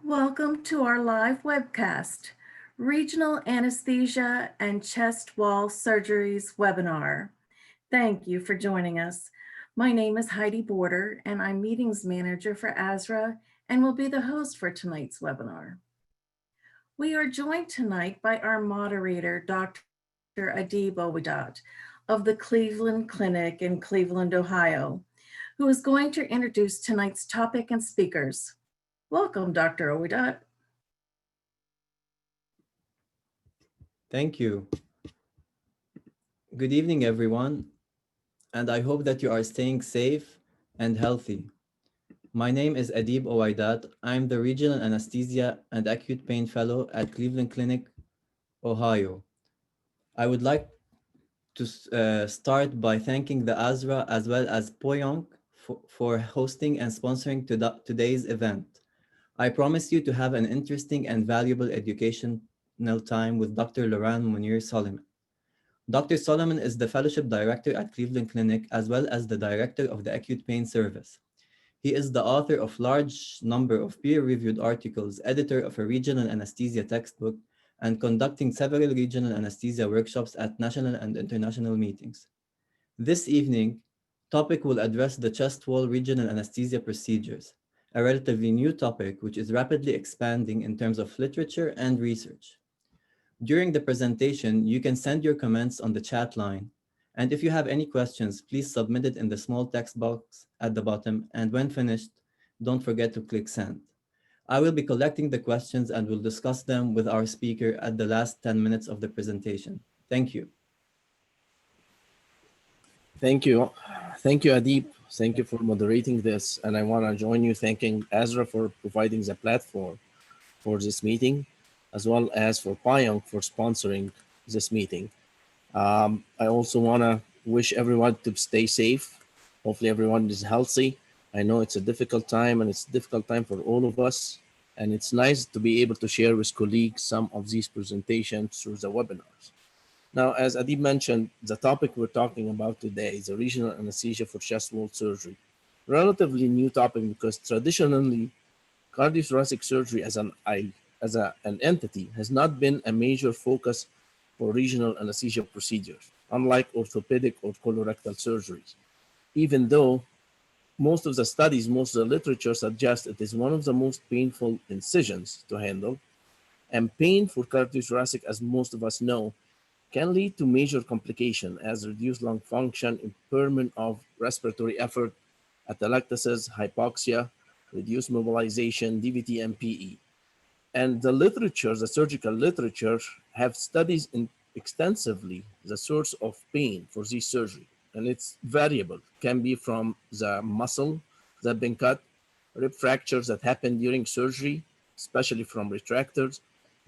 Welcome to our live webcast, Regional Anesthesia and Chest Wall Surgeries webinar. Thank you for joining us. My name is Heidi Border, and I'm Meetings Manager for ASRA and will be the host for tonight's webinar. We are joined tonight by our moderator, Dr. Oweidat of the Cleveland Clinic in Cleveland, Ohio, who is going to introduce tonight's topic and speakers. Welcome, Dr. Oweidat. Thank you. Good evening, everyone, and I hope that you are staying safe and healthy. My name is Oweidat. I'm the Regional Anesthesia and Acute Pain Fellow at Cleveland Clinic, Ohio. I would like to start by thanking the ASRA as well as PAJUNK for hosting and sponsoring today's event. I promise you to have an interesting and valuable educational time with Dr. Laurent Munir Soliman. Dr. Soliman is the Fellowship Director at Cleveland Clinic as well as the Director of the Acute Pain Service. He is the author of large number of peer-reviewed articles, editor of a regional anesthesia textbook, and conducting several regional anesthesia workshops at national and international meetings. This evening, topic will address the chest wall regional anesthesia procedures, a relatively new topic which is rapidly expanding in terms of literature and research. During the presentation, you can send your comments on the chat line. And if you have any questions, please submit it in the small text box at the bottom. And when finished, don't forget to click send. I will be collecting the questions and will discuss them with our speaker at the last 10 minutes of the presentation. Thank you. Thank you. Thank you, Adib. Thank you for moderating this. And I want to join you thanking ASRA for providing the platform for this meeting, as well as for PAJUNK for sponsoring this meeting. I also want to wish everyone to stay safe. Hopefully everyone is healthy. I know it's a difficult time and it's a difficult time for all of us. And it's nice to be able to share with colleagues some of these presentations through the webinars. Now, as Adib mentioned, the topic we're talking about today is a regional anesthesia for chest wall surgery. Relatively new topic because traditionally, cardiothoracic surgery as an entity has not been a major focus for regional anesthesia procedures, unlike orthopedic or colorectal surgeries. Even though most of the studies, most of the literature suggests it is one of the most painful incisions to handle, and pain for cardiothoracic, as most of us know, can lead to major complication as reduced lung function, impairment of respiratory effort, atelectasis, hypoxia, reduced mobilization, DVT, and PE. And the literature, the surgical literature, have studied extensively the source of pain for this surgery. And it's variable, can be from the muscle that have been cut, rib fractures that happen during surgery, especially from retractors.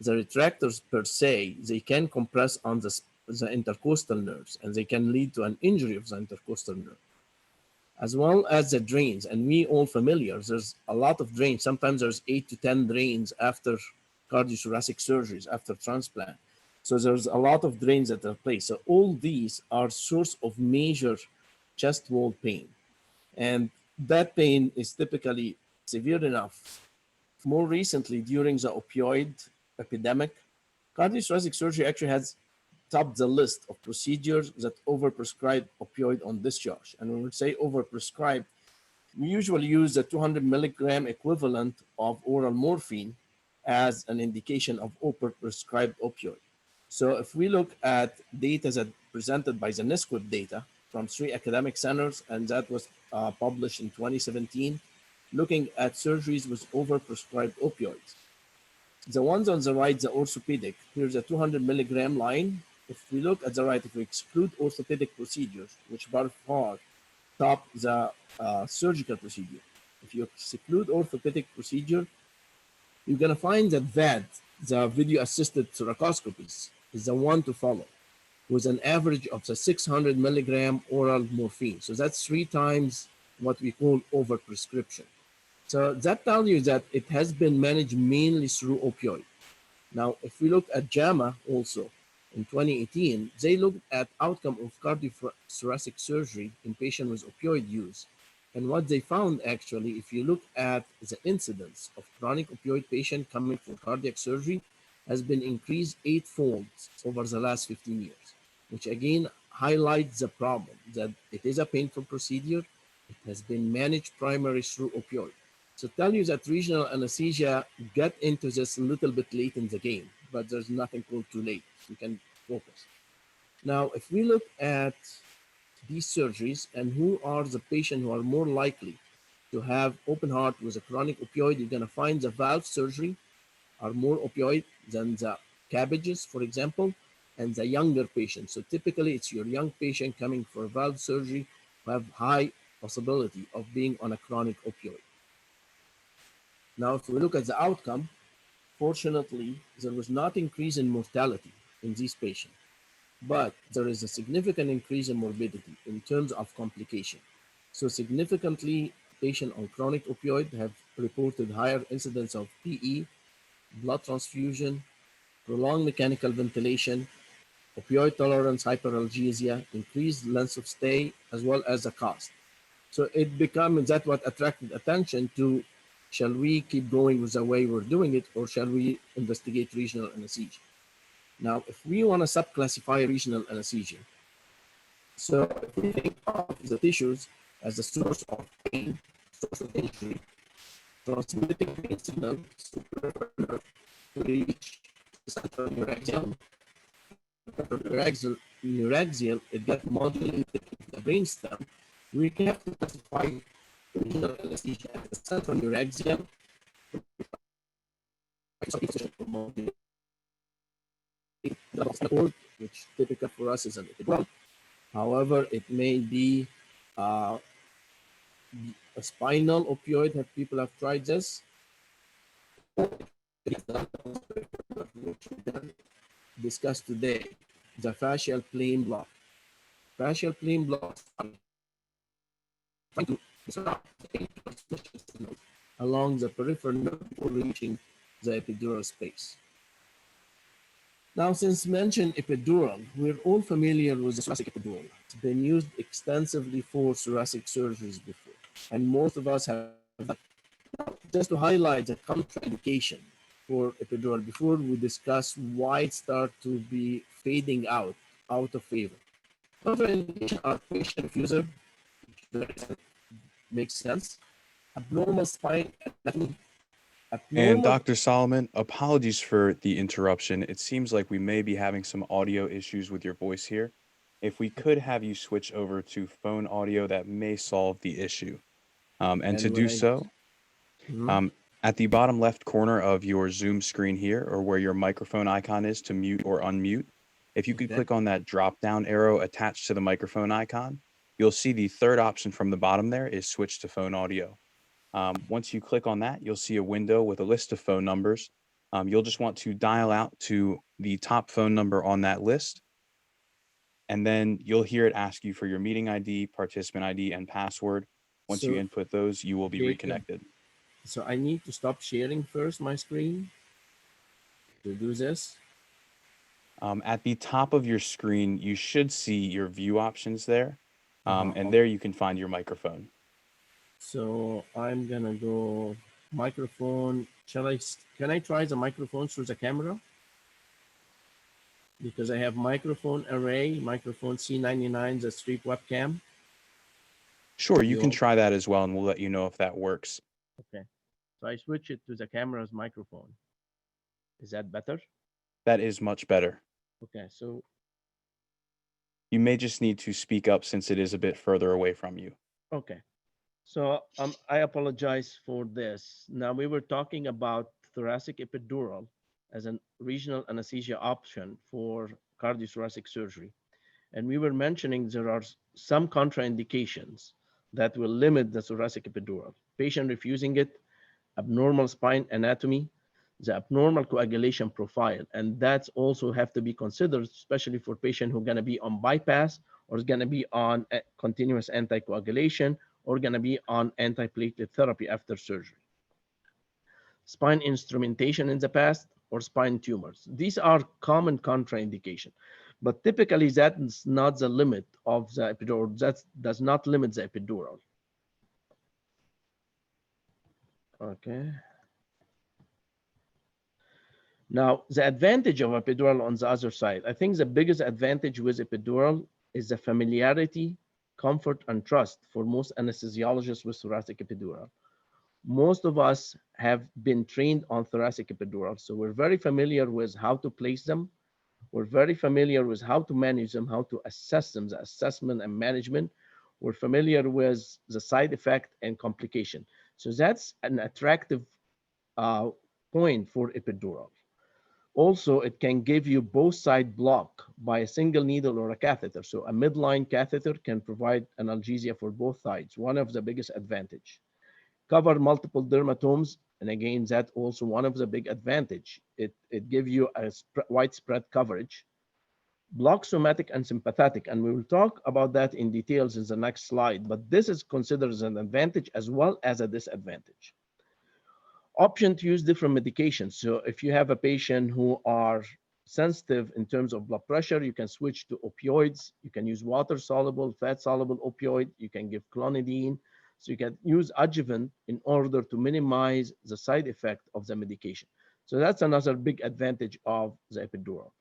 The retractors per se, they can compress on the intercostal nerves and they can lead to an injury of the intercostal nerve, as well as the drains. And we all familiar, there's a lot of drains. Sometimes there's 8 to 10 drains after cardiothoracic surgeries, after transplant. So there's a lot of drains that are placed. So all these are source of major chest wall pain. And that pain is typically severe enough. More recently, during the opioid epidemic, cardiothoracic surgery actually has topped the list of procedures that overprescribe opioid on discharge. And when we say overprescribed, we usually use the 200 milligram equivalent of oral morphine as an indication of overprescribed opioid. So if we look at data that presented by the NSQIP data from 3 academic centers, and that was published in 2017, looking at surgeries with overprescribed opioids. The ones on the right, the orthopedic, here's a 200 milligram line. If we look at the right, if we exclude orthopedic procedures, which by far top the surgical procedure, if you exclude orthopedic procedure, you're gonna find that VAD, the video-assisted thoracoscopies, is the one to follow, with an average of the 600 milligram oral morphine. So that's 3 times what we call overprescription. So that tells you that it has been managed mainly through opioid. Now, if we look at JAMA also, in 2018, they looked at outcome of cardiothoracic surgery in patients with opioid use. And what they found actually, if you look at the incidence of chronic opioid patient coming for cardiac surgery, has been increased eightfold over the last 15 years, which again highlights the problem that it is a painful procedure. It has been managed primarily through opioid. So tell you that regional anesthesia got into this a little bit late in the game, but there's nothing called too late. We can focus. Now, if we look at these surgeries and who are the patients who are more likely to have open heart with a chronic opioid, you're going to find the valve surgery are more opioid than the cabbages, for example, and the younger patients. So typically it's your young patient coming for valve surgery who have high possibility of being on a chronic opioid. Now, if we look at the outcome, fortunately, there was not increase in mortality in these patients, but there is a significant increase in morbidity in terms of complication. So significantly, patients on chronic opioid have reported higher incidence of PE, blood transfusion, prolonged mechanical ventilation, opioid tolerance hyperalgesia, increased length of stay, as well as the cost. So it becomes that what attracted attention to, shall we keep going with the way we're doing it, or shall we investigate regional anesthesia? Now, if we want to subclassify regional anesthesia, so if we think of the tissues as a source of pain, source of injury, transmitting pain signal to reach the central neuraxial. Neuraxial, it got modulated in the brainstem. We can have to classify regional anesthesia as the central neuraxial, which typical for us is an epidural. However, it may be a spinal opioid. Have people have tried this? Discussed today, the fascial plane block. Fascial plane blocks along the peripheral nerve before reaching the epidural space. Now, since mentioned epidural, we're all familiar with the thoracic epidural. It's been used extensively for thoracic surgeries before, and most of us have done. Just to highlight the contraindication for epidural before we discuss why it starts to be fading out of favor. Contraindication are patient refuser, which makes sense. Abnormal spine anatomy. And Dr. Soliman, apologies for the interruption. It seems like we may be having some audio issues with your voice here. If we could have you switch over to phone audio, that may solve the issue. And to do so, at the bottom left corner of your Zoom screen here, or where your microphone icon is to mute or unmute, if you could click on that drop-down arrow attached to the microphone icon, you'll see the third option from the bottom there is switch to phone audio. Once you click on that, you'll see a window with a list of phone numbers. You'll just want to dial out to the top phone number on that list, and then you'll hear it ask you for your meeting ID, participant ID, and password. Once you input those, you will be reconnected. So I need to stop sharing first my screen to do this. At the top of your screen, you should see your view options there, and there you can find your microphone. So I'm gonna go microphone. Can I try the microphone through the camera? Because I have microphone array, microphone C99, the street webcam. Sure, you can try that as well, and we'll let you know if that works. Okay, so I switch it to the camera's microphone. Is that better? That is much better. Okay, so you may just need to speak up since it is a bit further away from you. Okay. So I apologize for this. Now, we were talking about thoracic epidural as a regional anesthesia option for cardiothoracic surgery. And we were mentioning there are some contraindications that will limit the thoracic epidural. Patient refusing it, abnormal spine anatomy, the abnormal coagulation profile. And that's also have to be considered, especially for patients who are going to be on bypass or is going to be on continuous anticoagulation or going to be on antiplatelet therapy after surgery. Spine instrumentation in the past or spine tumors. These are common contraindications, but typically that is not the limit of the epidural. That does not limit the epidural. Okay. Now, the advantage of epidural on the other side, I think the biggest advantage with epidural is the familiarity, comfort, and trust for most anesthesiologists with thoracic epidural. Most of us have been trained on thoracic epidural, so we're very familiar with how to place them. We're very familiar with how to manage them, how to assess them, the assessment and management. We're familiar with the side effect and complication. So that's an attractive point for epidural. Also, it can give you both side block by a single needle or a catheter. So a midline catheter can provide analgesia for both sides, one of the biggest advantage. Cover multiple dermatomes, and again, that also one of the big advantage. It gives you a widespread coverage. Block somatic and sympathetic, and we will talk about that in details in the next slide, but this is considered as an advantage as well as a disadvantage. Option to use different medications. So if you have a patient who are sensitive in terms of blood pressure, you can switch to opioids. You can use water-soluble, fat-soluble opioid. You can give clonidine. So you can use adjuvant in order to minimize the side effect of the medication. So that's another big advantage of the epidural.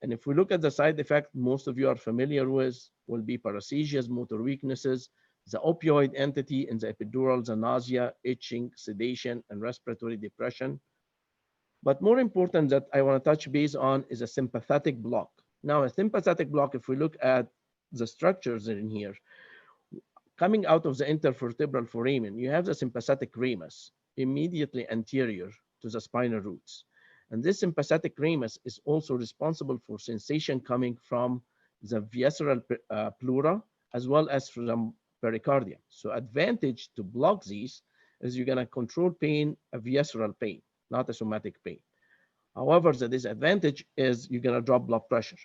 And if we look at the side effect, most of you are familiar with will be paresthesias, motor weaknesses, the opioid entity in the epidural, the nausea, itching, sedation, and respiratory depression. But more important that I want to touch base on is a sympathetic block. Now, a sympathetic block, if we look at the structures in here, coming out of the intervertebral foramen, you have the sympathetic ramus immediately anterior to the spinal roots. And this sympathetic ramus is also responsible for sensation coming from the visceral pleura as well as from pericardium. So advantage to block these is you're gonna control pain, a visceral pain, not a somatic pain. However, the disadvantage is you're gonna drop blood pressure.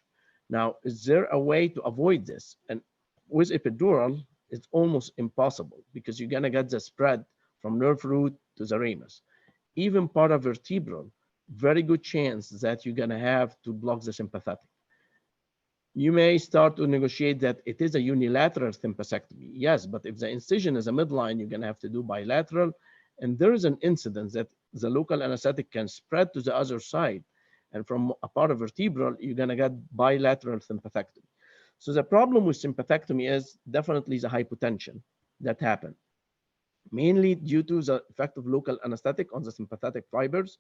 Now, is there a way to avoid this? And with epidural, it's almost impossible because you're gonna get the spread from nerve root to the ramus. Even paravertebral, very good chance that you're gonna have to block the sympathetic. You may start to negotiate that it is a unilateral sympathectomy. Yes, but if the incision is a midline, you're gonna have to do bilateral. And there is an incidence that the local anesthetic can spread to the other side. And from a paravertebral, you're gonna get bilateral sympathectomy. So the problem with sympathectomy is definitely the hypotension that happened, mainly due to the effect of local anesthetic on the sympathetic fibers.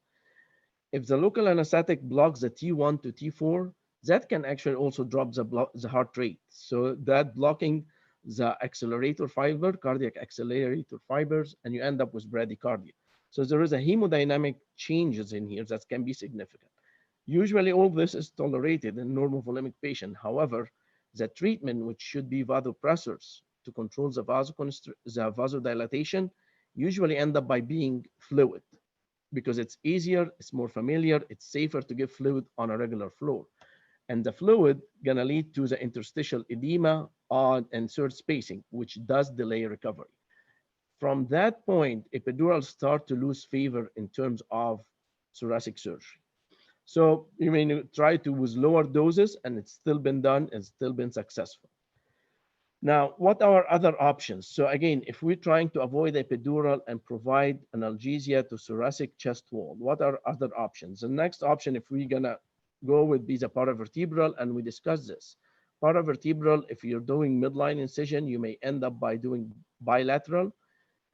If the local anesthetic blocks the T1 to T4, that can actually also drop the heart rate. So that blocking the accelerator fiber, cardiac accelerator fibers, and you end up with bradycardia. So there is a hemodynamic changes in here that can be significant. Usually all this is tolerated in normal volemic patient. However, the treatment, which should be vasopressors to control the vasodilatation, usually end up by being fluid because it's easier, it's more familiar, it's safer to give fluid on a regular floor. And the fluid gonna lead to the interstitial edema and third spacing, which does delay recovery. From that point, epidurals start to lose favor in terms of thoracic surgery. So you may try to with lower doses and it's still been done and still been successful. Now, what are other options? So again, if we're trying to avoid epidural and provide analgesia to thoracic chest wall, what are other options? The next option, if we're gonna go would be the paravertebral, and we discussed this. Paravertebral, if you're doing midline incision, you may end up by doing bilateral.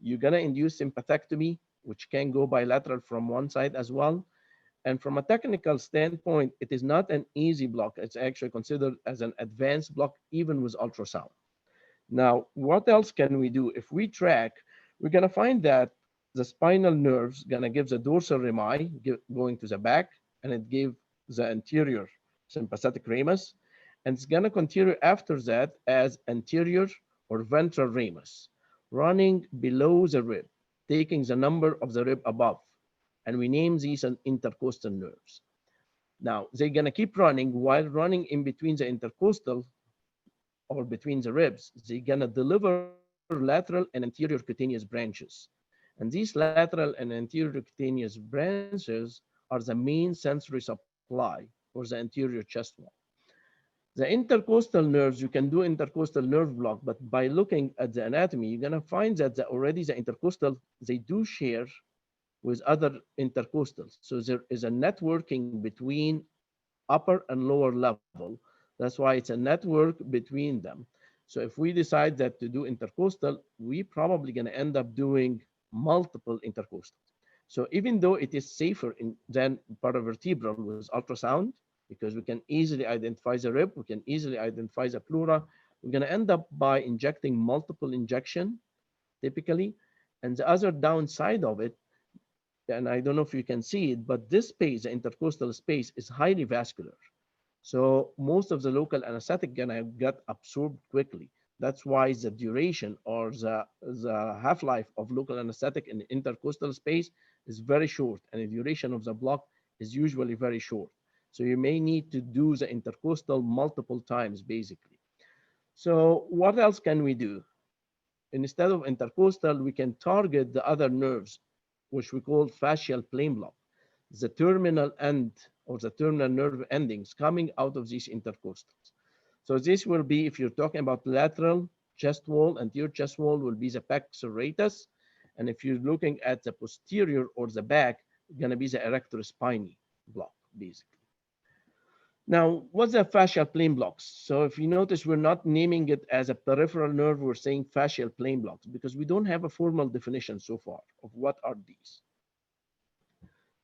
You're gonna induce sympathectomy, which can go bilateral from one side as well. And from a technical standpoint, it is not an easy block. It's actually considered as an advanced block, even with ultrasound. Now, what else can we do? If we track, we're gonna find that the spinal nerves gonna give the dorsal rami going to the back, and it gave the anterior sympathetic ramus, and it's gonna continue after that as anterior or ventral ramus, running below the rib, taking the number of the rib above, and we name these as intercostal nerves. Now, they're gonna keep running while running in between the intercostal or between the ribs. They're gonna deliver lateral and anterior cutaneous branches. And these lateral and anterior cutaneous branches are the main sensory supply for the anterior chest wall. The intercostal nerves, you can do intercostal nerve block, but by looking at the anatomy, you're gonna find that already the intercostal, they do share with other intercostals. So there is a networking between upper and lower level. That's why it's a network between them. So if we decide that to do intercostal, we probably going to end up doing multiple intercostals. So even though it is safer than paravertebral with ultrasound, because we can easily identify the rib, we can easily identify the pleura, we're going to end up by injecting multiple injection typically. And the other downside of it, and I don't know if you can see it, but this space, the intercostal space, is highly vascular. So most of the local anesthetic gonna get absorbed quickly. That's why the duration or the half-life of local anesthetic in the intercostal space is very short, and the duration of the block is usually very short. So you may need to do the intercostal multiple times, basically. So what else can we do? Instead of intercostal, we can target the other nerves, which we call fascial plane block, the terminal end or the terminal nerve endings coming out of these intercostals. So this will be, if you're talking about lateral chest wall, anterior chest wall will be the pec serratus. And if you're looking at the posterior or the back, it's gonna be the erector spinae block, basically. Now, what's the fascial plane blocks? So if you notice, we're not naming it as a peripheral nerve, we're saying fascial plane blocks because we don't have a formal definition so far of what are these.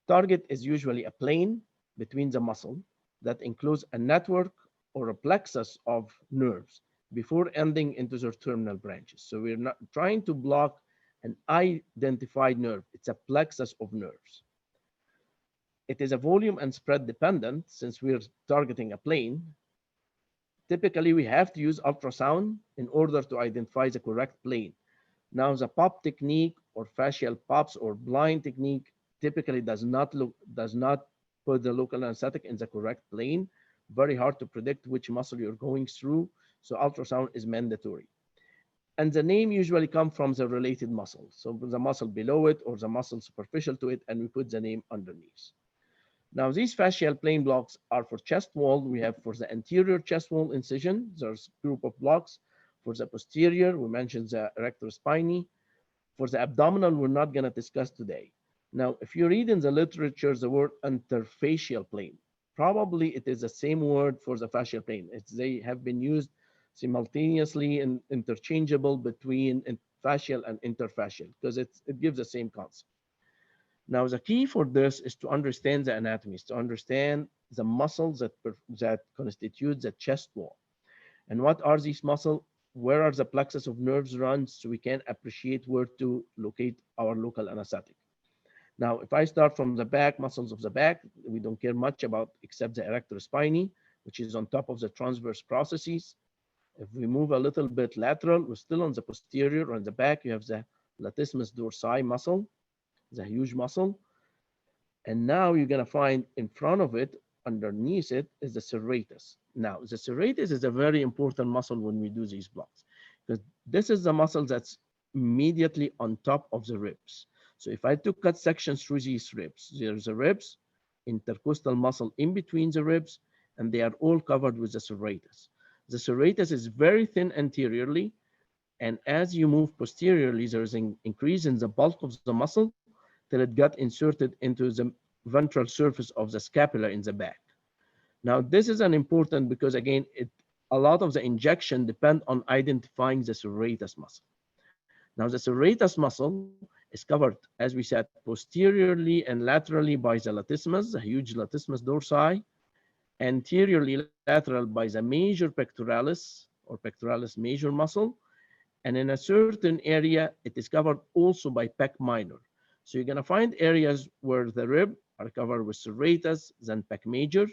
Target is usually a plane between the muscle that includes a network or a plexus of nerves before ending into their terminal branches. So we're not trying to block an identified nerve. It's a plexus of nerves. It is a volume and spread dependent since we're targeting a plane. Typically, we have to use ultrasound in order to identify the correct plane. Now, the pop technique or fascial pops or blind technique typically does not put the local anesthetic in the correct plane. Very hard to predict which muscle you're going through. So ultrasound is mandatory. And the name usually comes from the related muscle. So the muscle below it or the muscle superficial to it, and we put the name underneath. Now, these fascial plane blocks are for chest wall. We have for the anterior chest wall incision, there's a group of blocks. For the posterior, we mentioned the erector spinae. For the abdominal, we're not going to discuss today. Now, if you read in the literature the word interfacial plane, probably it is the same word for the fascial plane. They have been used simultaneously and interchangeable between fascial and interfascial because it gives the same concept. Now, the key for this is to understand the anatomy, to understand the muscles that constitute the chest wall. And what are these muscles? Where are the plexus of nerves run so we can appreciate where to locate our local anesthetic. Now, if I start from the back, muscles of the back, we don't care much about except the erector spinae, which is on top of the transverse processes. If we move a little bit lateral, we're still on the posterior. On the back, you have the latissimus dorsi muscle, the huge muscle. And now you're going to find in front of it, underneath it, is the serratus. Now, the serratus is a very important muscle when we do these blocks, because this is the muscle that's immediately on top of the ribs. So if I took cut sections through these ribs, there's a ribs, intercostal muscle in between the ribs, and they are all covered with the serratus. The serratus is very thin anteriorly, and as you move posteriorly, there's an increase in the bulk of the muscle till it got inserted into the ventral surface of the scapula in the back. Now, this is an important because again, a lot of the injection depend on identifying the serratus muscle. Now, the serratus muscle is covered, as we said, posteriorly and laterally by the latissimus, the huge latissimus dorsi, anteriorly lateral by the major pectoralis or pectoralis major muscle, and in a certain area, it is covered also by pec minor. So you're going to find areas where the rib are covered with serratus, then pec major,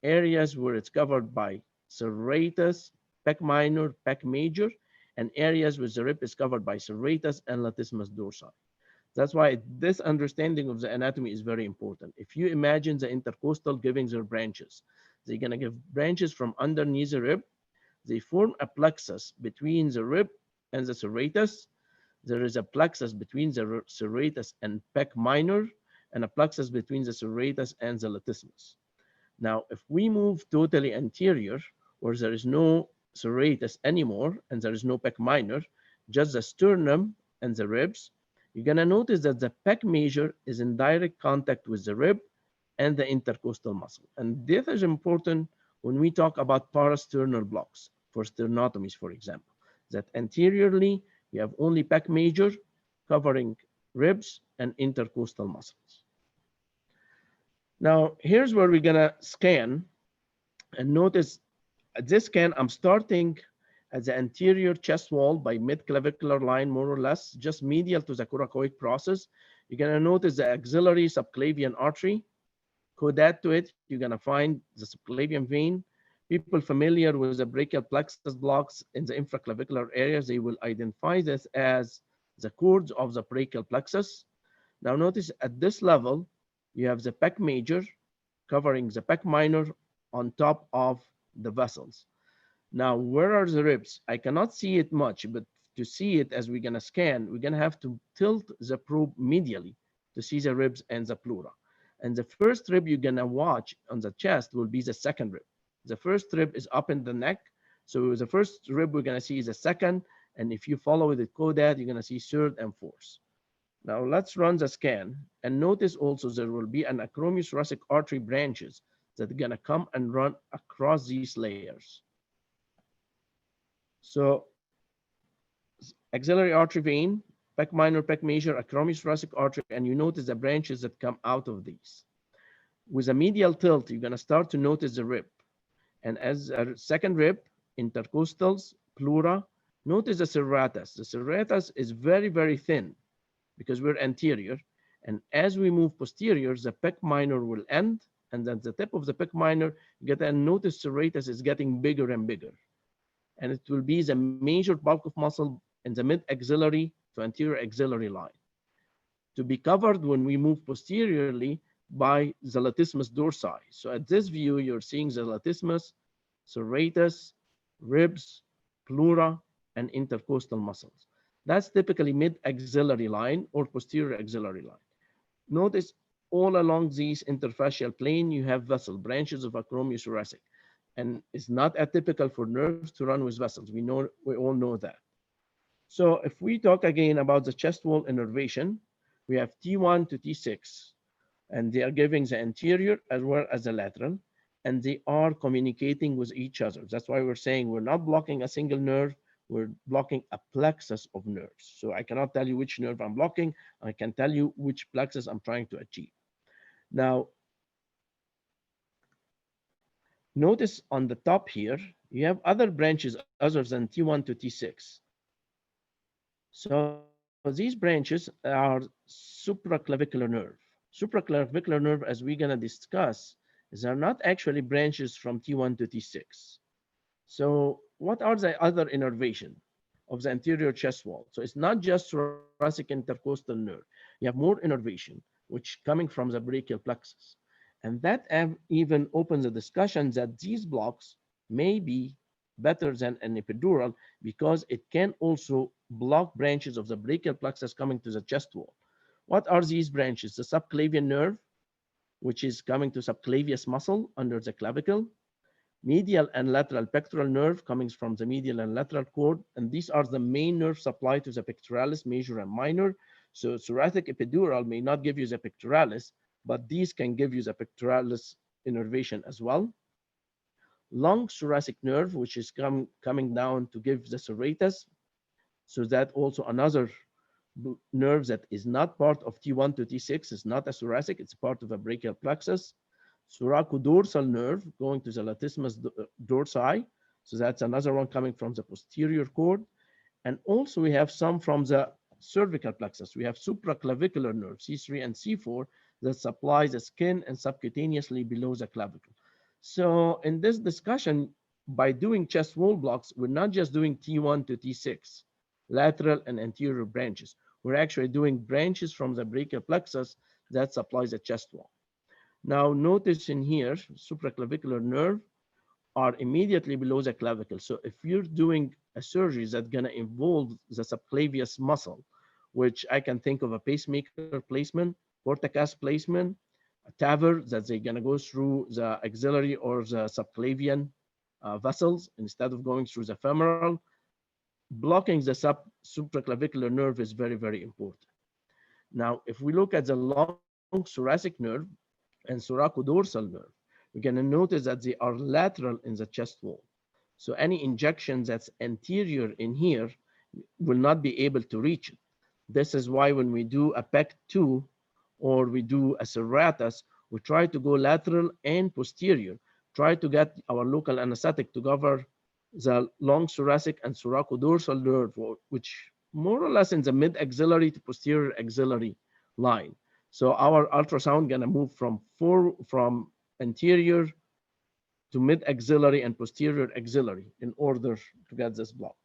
areas where it's covered by serratus, pec minor, pec major, and areas where the rib is covered by serratus and latissimus dorsi. That's why this understanding of the anatomy is very important. If you imagine the intercostal giving their branches, they're going to give branches from underneath the rib. They form a plexus between the rib and the serratus. There is a plexus between the serratus and pec minor, and a plexus between the serratus and the latissimus. Now, if we move totally anterior, where there is no serratus anymore, and there is no pec minor, just the sternum and the ribs, you're gonna notice that the pec major is in direct contact with the rib and the intercostal muscle. And this is important when we talk about parasternal blocks for sternotomies, for example, that anteriorly you have only pec major covering ribs and intercostal muscles. Now, here's where we're gonna scan, and notice at this scan, I'm starting at the anterior chest wall by mid-clavicular line, more or less, just medial to the coracoid process. You're gonna notice the axillary subclavian artery. Oweidat to it, you're gonna find the subclavian vein. People familiar with the brachial plexus blocks in the infraclavicular areas, they will identify this as the cords of the brachial plexus. Now notice at this level, you have the pec major covering the pec minor on top of the vessels. Now, where are the ribs? I cannot see it much, but to see it as we're gonna scan, we're gonna have to tilt the probe medially to see the ribs and the pleura. And the first rib you're gonna watch on the chest will be the second rib. The first rib is up in the neck. So the first rib we're gonna see is the second. And if you follow with the Oweidat, you're gonna see third and fourth. Now let's run the scan and notice also there will be an acromiothoracic artery branches that are gonna come and run across these layers. So axillary artery vein, pec minor, pec major, acromiothoracic artery, and you notice the branches that come out of these. With a medial tilt, you're gonna start to notice the rib. And as a second rib, intercostals, pleura, notice the serratus. The serratus is very, very thin because we're anterior. And as we move posterior, the pec minor will end. And then the tip of the pec minor, you get to notice serratus is getting bigger and bigger. And it will be the major bulk of muscle in the mid-axillary to anterior axillary line, to be covered when we move posteriorly by the latissimus dorsi. So at this view, you're seeing the latissimus, serratus, ribs, pleura, and intercostal muscles. That's typically mid-axillary line or posterior axillary line. Notice all along these interfascial plane, you have vessel branches of acromiothoracic. And it's not atypical for nerves to run with vessels. We all know that. So if we talk again about the chest wall innervation, we have T1 to T6, and they are giving the anterior as well as the lateral, and they are communicating with each other. That's why we're saying we're not blocking a single nerve, we're blocking a plexus of nerves. So I cannot tell you which nerve I'm blocking, I can tell you which plexus I'm trying to achieve. Now, notice on the top here, you have other branches other than T1 to T6. So these branches are supraclavicular nerve. Supraclavicular nerve, as we're gonna discuss, are not actually branches from T1 to T6. So what are the other innervation of the anterior chest wall? So it's not just thoracic intercostal nerve. You have more innervation, which coming from the brachial plexus. And that even opens a discussion that these blocks may be better than an epidural because it can also block branches of the brachial plexus coming to the chest wall. What are these branches? The subclavian nerve, which is coming to subclavius muscle under the clavicle, medial and lateral pectoral nerve coming from the medial and lateral cord, and these are the main nerve supply to the pectoralis major and minor. So thoracic epidural may not give you the pectoralis, but these can give you the pectoralis innervation as well. Long thoracic nerve, which is coming down to give the serratus. So that also another nerve that is not part of T1 to T6, is not a thoracic, it's part of a brachial plexus. Thoracodorsal nerve going to the latissimus dorsi. So that's another one coming from the posterior cord. And also we have some from the cervical plexus. We have supraclavicular nerve, C3 and C4, that supplies the skin and subcutaneously below the clavicle. So in this discussion, by doing chest wall blocks, we're not just doing T1 to T6, lateral and anterior branches. We're actually doing branches from the brachial plexus that supplies the chest wall. Now notice in here, supraclavicular nerve are immediately below the clavicle. So if you're doing a surgery that's gonna involve the subclavius muscle, which I can think of a pacemaker placement, portacast placement, a TAVR that they're gonna go through the axillary or the subclavian vessels instead of going through the femoral, blocking the supraclavicular nerve is very, very important. Now, if we look at the long thoracic nerve and thoracodorsal nerve, we're going to notice that they are lateral in the chest wall. So any injection that's anterior in here will not be able to reach it. This is why when we do a PEC2 or we do a Serratus, we try to go lateral and posterior, try to get our local anesthetic to cover the long thoracic and thoracodorsal nerve, which more or less in the mid-axillary to posterior axillary line. So our ultrasound gonna move from anterior to mid-axillary and posterior axillary in order to get this block.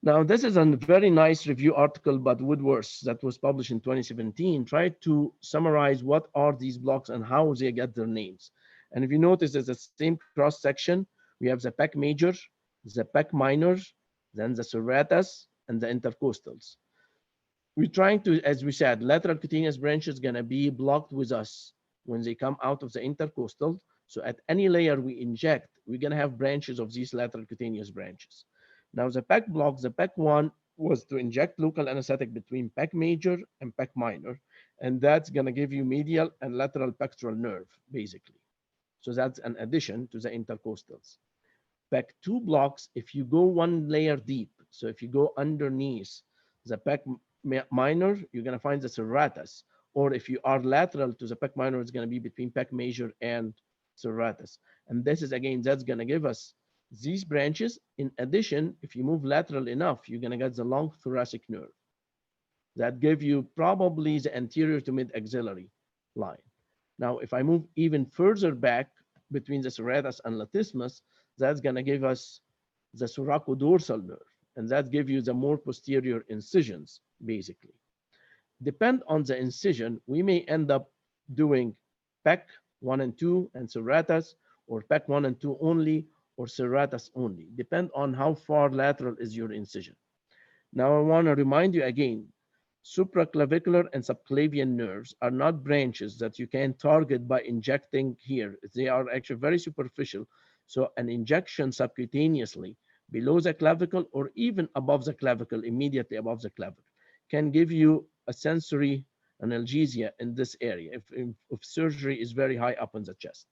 Now, this is a very nice review article by Woodworth that was published in 2017, tried to summarize what are these blocks and how they get their names. And if you notice, there's the same cross section. We have the PEC major, the PEC minor, then the serratus, and the intercostals. We're trying to, as we said, lateral cutaneous branch is gonna be blocked with us when they come out of the intercostal. So at any layer we inject, we're gonna have branches of these lateral cutaneous branches. Now the PEC block, the PEC1 was to inject local anesthetic between PEC major and PEC minor, and that's gonna give you medial and lateral pectoral nerve, basically. So that's an addition to the intercostals. PEC2 blocks, if you go one layer deep, so if you go underneath the PEC minor, you're gonna find the serratus, or if you are lateral to the PEC minor, it's gonna be between PEC major and serratus. And this is, again, that's gonna give us these branches. In addition, if you move lateral enough, you're gonna get the long thoracic nerve. That give you probably the anterior to mid-axillary line. Now, if I move even further back between the serratus and latissimus, that's gonna give us the thoracodorsal nerve, and that gives you the more posterior incisions, basically. Depend on the incision, we may end up doing PEC 1 and 2 and serratus, or PEC 1 and 2 only, or serratus only. Depend on how far lateral is your incision. Now I want to remind you again, supraclavicular and subclavian nerves are not branches that you can target by injecting here. They are actually very superficial. So an injection subcutaneously below the clavicle or even above the clavicle, immediately above the clavicle, can give you a sensory analgesia in this area if surgery is very high up in the chest.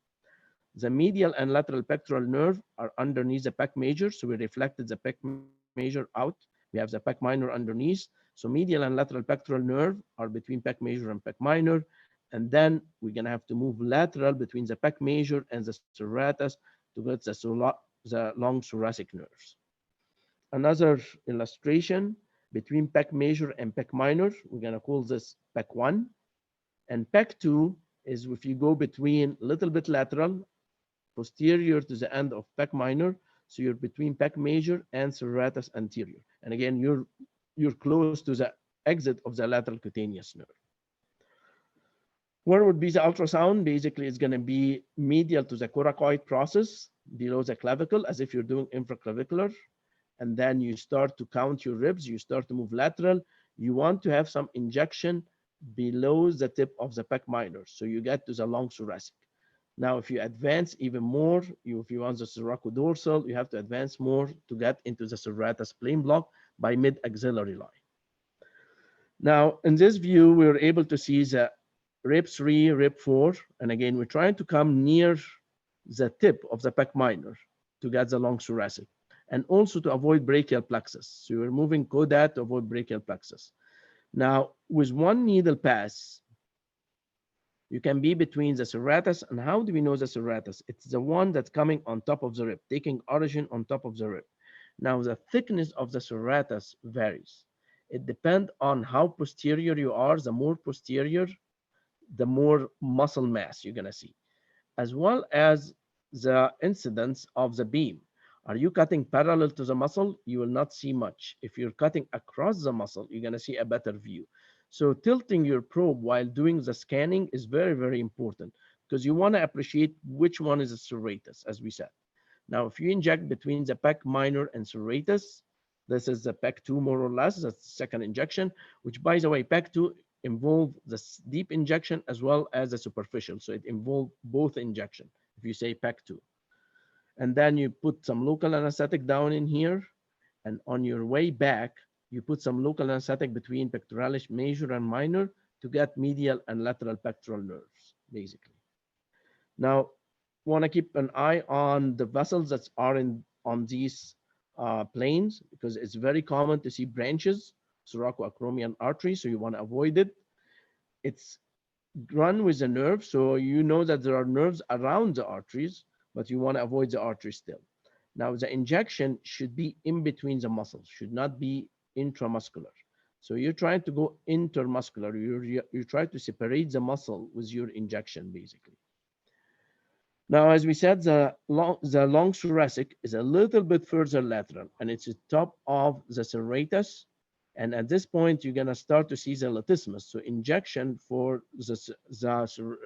The medial and lateral pectoral nerve are underneath the PEC major, so we reflected the PEC major out. We have the PEC minor underneath. So medial and lateral pectoral nerve are between PEC major and PEC minor. And then we're gonna have to move lateral between the PEC major and the serratus to get the long thoracic nerves. Another illustration between PEC major and PEC minor, we're gonna call this PEC1. And PEC2 is if you go between a little bit lateral, posterior to the end of PEC minor, so you're between PEC major and serratus anterior. And again, you're close to the exit of the lateral cutaneous nerve. Where would be the ultrasound? Basically, it's gonna be medial to the coracoid process, below the clavicle, as if you're doing infraclavicular. And then you start to count your ribs, you start to move lateral. You want to have some injection below the tip of the PEC minor, so you get to the long thoracic. Now, if you advance even more, if you want the thoracodorsal, you have to advance more to get into the serratus plane block by mid-axillary line. Now, in this view, we were able to see the rib 3, rib 4, and again, we're trying to come near the tip of the PEC minor to get the long thoracic, and also to avoid brachial plexus. So we're moving Oweidat to avoid brachial plexus. Now, with one needle pass, you can be between the serratus, and how do we know the serratus? It's the one that's coming on top of the rib, taking origin on top of the rib. Now, the thickness of the serratus varies. It depends on how posterior you are. The more posterior, the more muscle mass you're gonna see, as well as the incidence of the beam. Are you cutting parallel to the muscle? You will not see much. If you're cutting across the muscle, you're gonna see a better view. So tilting your probe while doing the scanning is very, very important because you wanna appreciate which one is a serratus, as we said. Now, if you inject between the PEC minor and serratus, this is the PEC2 more or less, that's the second injection, which by the way, PEC2 involve the deep injection as well as the superficial. So it involves both injection, if you say PEC2. And then you put some local anesthetic down in here, and on your way back, You put some local anesthetic between pectoralis major and minor to get medial and lateral pectoral nerves, basically. Now, want to keep an eye on the vessels that are on these planes, because it's very common to see branches, thoracoacromial artery, so you want to avoid it. It's run with a nerve, so you know that there are nerves around the arteries, but you want to avoid the artery still. Now, the injection should be in between the muscles, should not be intramuscular. So you're trying to go intermuscular. You try to separate the muscle with your injection, basically. Now, as we said, the long thoracic is a little bit further lateral, and it's the top of the serratus. And at this point, you're going to start to see the latissimus. So injection for the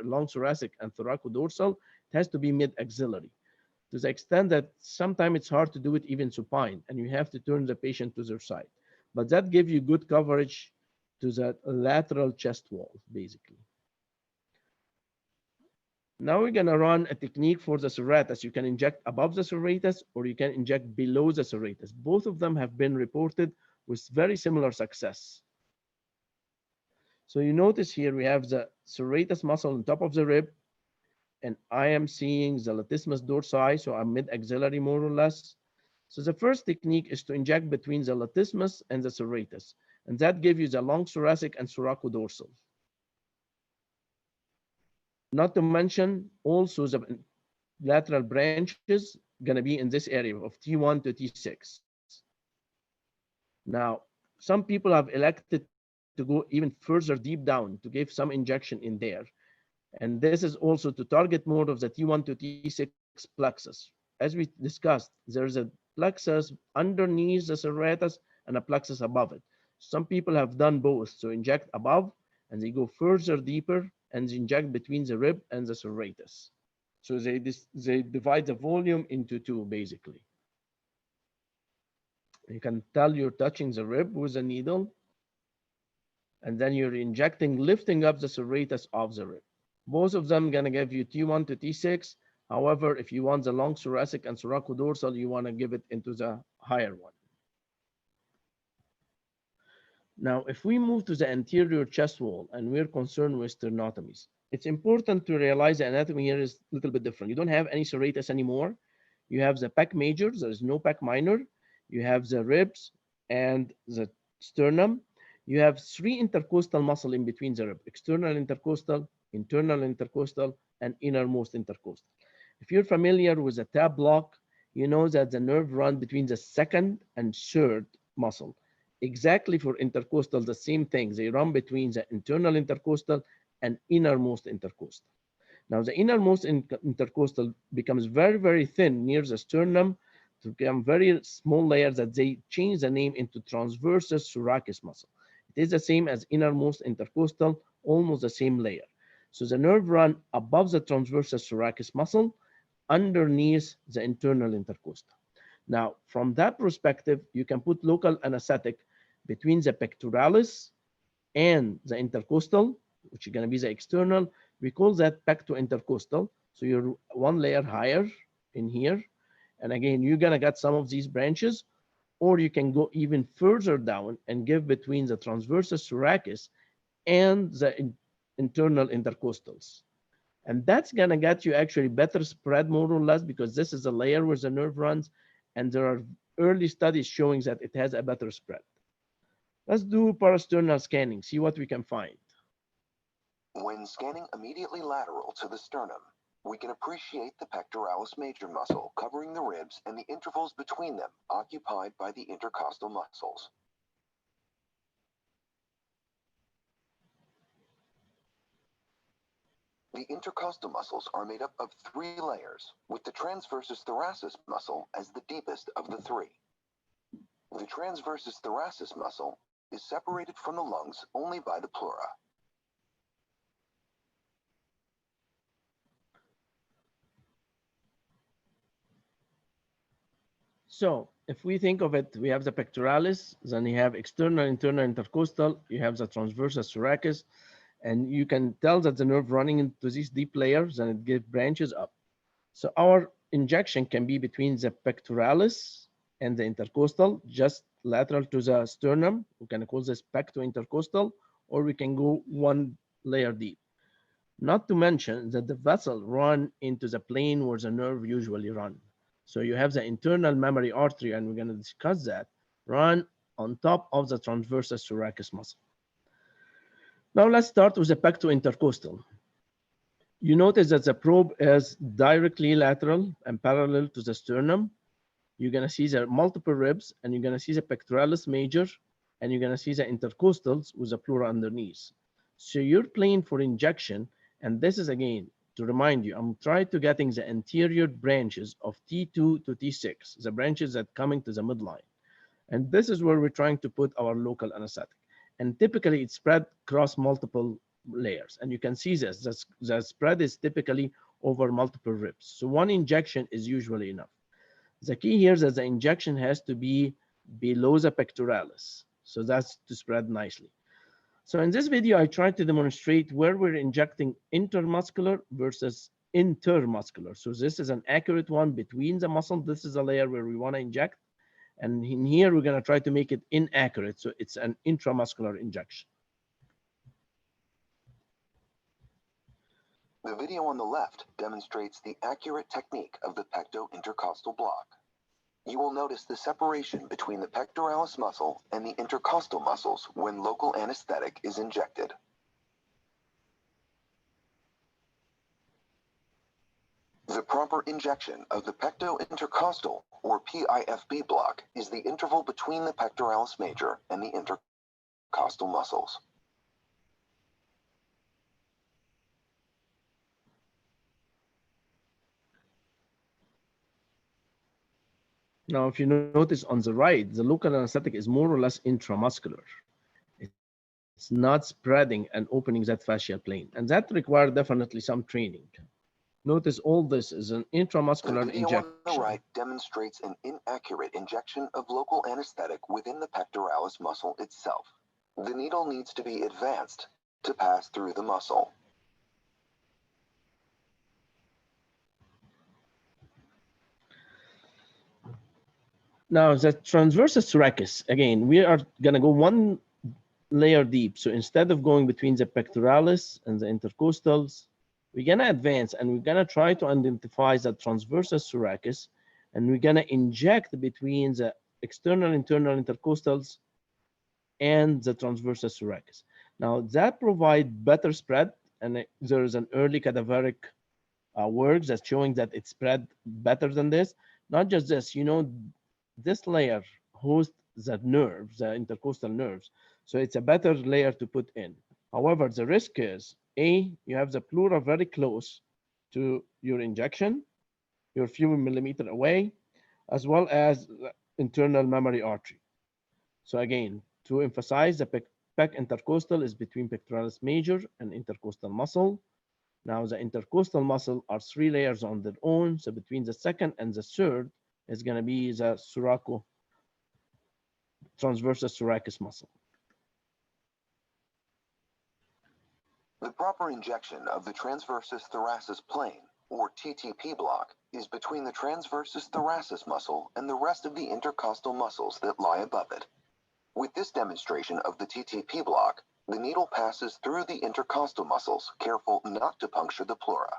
long thoracic and thoracodorsal, it has to be mid-axillary, to the extent that sometimes it's hard to do it even supine, and you have to turn the patient to their side. But that gives you good coverage to the lateral chest wall, basically. Now we're going to run a technique for the serratus. You can inject above the serratus or you can inject below the serratus. Both of them have been reported with very similar success. So you notice here we have the serratus muscle on top of the rib, and I am seeing the latissimus dorsi, so I'm mid-axillary more or less. So the first technique is to inject between the latissimus and the serratus, and that gives you the long thoracic and thoracodorsal. Not to mention also the lateral branches going to be in this area of T1 to T6. Now, some people have elected to go even further deep down to give some injection in there. And this is also to target more of the T1 to T6 plexus. As we discussed, there's a plexus underneath the serratus and a plexus above it. Some people have done both, so inject above and they go further deeper and inject between the rib and the serratus. So they divide the volume into two, basically. You can tell you're touching the rib with a needle, and then you're injecting, lifting up the serratus of the rib. Both of them gonna give you T1 to T6. However, if you want the long thoracic and thoracodorsal, you wanna give it into the higher one. Now, if we move to the anterior chest wall and we're concerned with sternotomies, it's important to realize the anatomy here is a little bit different. You don't have any serratus anymore. You have the pec major, there is no pec minor. You have the ribs and the sternum. You have three intercostal muscle in between the rib: external intercostal, internal intercostal, and innermost intercostal. If you're familiar with the tab block, you know that the nerve runs between the second and third muscle. Exactly for intercostal, the same thing. They run between the internal intercostal and innermost intercostal. Now, the innermost intercostal becomes very, very thin near the sternum to become very small layer that they change the name into transversus thoracis muscle. It is the same as innermost intercostal, almost the same layer. So the nerve run above the transversus thoracis muscle, underneath the internal intercostal. Now, from that perspective, you can put local anesthetic between the pectoralis and the intercostal, which is going to be the external. We call that pecto-intercostal. So you're one layer higher in here. And again, you're going to get some of these branches, or you can go even further down and give between the transversus thoracis and the internal intercostals. And that's going to get you actually better spread, more or less, because this is a layer where the nerve runs. And there are early studies showing that it has a better spread. Let's do para-sternal scanning, see what we can find. When scanning immediately lateral to the sternum, we can appreciate the pectoralis major muscle covering the ribs and the intervals between them occupied by the intercostal muscles. The intercostal muscles are made up of three layers, with the transversus thoracis muscle as the deepest of the three. The transversus thoracis muscle is separated from the lungs only by the pleura. So if we think of it, we have the pectoralis, then you have external, internal, intercostal, you have the transversus thoracis, and you can tell that the nerve running into these deep layers and it gives branches up. So our injection can be between the pectoralis and the intercostal, just lateral to the sternum. We can call this pecto-intercostal, or we can go one layer deep. Not to mention that the vessel run into the plane where the nerve usually run. So you have the internal mammary artery, and we're going to discuss that, run on top of the transversus thoracis muscle. Now let's start with the pecto-intercostal. You notice that the probe is directly lateral and parallel to the sternum. You're going to see the multiple ribs, and you're going to see the pectoralis major, and you're going to see the intercostals with the pleura underneath. So you're playing for injection, and this is, again, to remind you, I'm trying to getting the anterior branches of T2 to T6, the branches that coming to the midline. And this is where we're trying to put our local anesthetic. And typically it's spread across multiple layers. And you can see this, the spread is typically over multiple ribs. So one injection is usually enough. The key here is that the injection has to be below the pectoralis. So that's to spread nicely. So in this video, I tried to demonstrate where we're injecting intermuscular versus intermuscular. So this is an accurate one between the muscle. This is a layer where we want to inject. And in here, we're going to try to make it inaccurate. So it's an intramuscular injection. The video on the left demonstrates the accurate technique of the pecto-intercostal block. You will notice the separation between the pectoralis muscle and the intercostal muscles when local anesthetic is injected. The proper injection of the pecto-intercostal, or PIFB block, is the interval between the pectoralis major and the intercostal muscles. Now, if you notice on the right, the local anesthetic is more or less intramuscular. It's not spreading and opening that fascial plane. And that requires definitely some training. Notice all this is an intramuscular The video injection. on the right demonstrates an inaccurate injection of local anesthetic within the pectoralis muscle itself. The needle needs to be advanced to pass through the muscle. Now, the transversus thoracis, again, we are going to go one layer deep. So instead of going between the pectoralis and the intercostals, we're going to advance and we're going to try to identify the transversus thoracis, and we're going to inject between the external internal intercostals and the transversus thoracis. Now, that provides better spread, and there is an early cadaveric work that's showing that it spread better than this. Not just this, you know, this layer hosts the nerves, the intercostal nerves. So it's a better layer to put in. However, the risk is, A, you have the pleura very close to your injection, you're a few millimeters away, as well as the internal mammary artery. So again, to emphasize, the pec intercostal is between pectoralis major and intercostal muscle. Now the intercostal muscle are 3 layers on their own. So between the second and the third is going to be the transversus thoracis muscle. The proper injection of the transversus thoracis plane, or TTP block, is between the transversus thoracis muscle and the rest of the intercostal muscles that lie above it. With this demonstration of the TTP block, the needle passes through the intercostal muscles, careful not to puncture the pleura.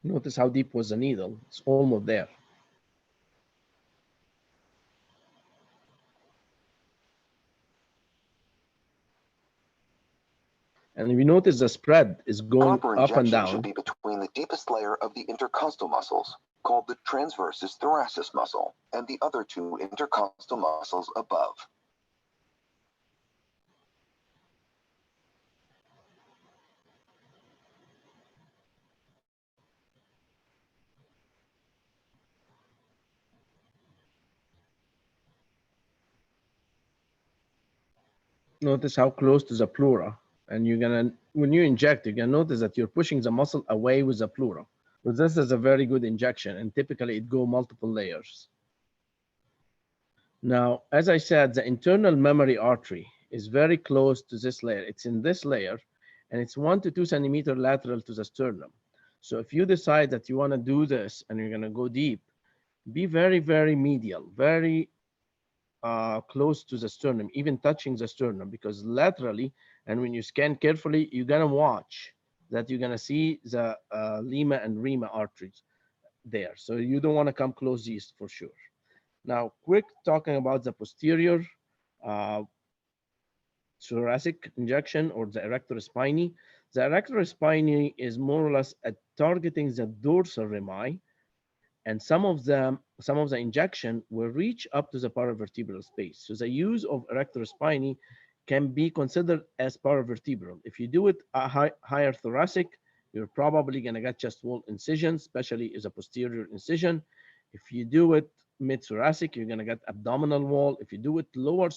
Notice how deep was the needle. It's almost there. And if you notice, the spread is going Proper up and injection should down. be between the deepest layer of the intercostal muscles, called the transversus thoracis muscle, and the other 2 intercostal muscles above. Notice how close to the pleura. And you're gonna, when you inject, you're gonna notice that you're pushing the muscle away with the pleura. But this is a very good injection, and typically it go multiple layers. Now, as I said, the internal mammary artery is very close to this layer. It's in this layer, and it's 1 to 2 centimeters lateral to the sternum. So if you decide that you want to do this and you're going to go deep, be very, very medial, very close to the sternum, even touching the sternum, because laterally, and when you scan carefully, you're gonna watch that you're gonna see the lima and rima arteries there. So you don't wanna come close these for sure. Now, quick talking about the posterior uh, thoracic injection or the erector spinae. The erector spinae is more or less at targeting the dorsal rami, and some of the injection will reach up to the paravertebral space. So the use of erector spinae can be considered as paravertebral. If you do it a higher thoracic, you're probably going to get chest wall incision, especially as a posterior incision. If you do it mid thoracic, you're going to get abdominal wall. If you do it lower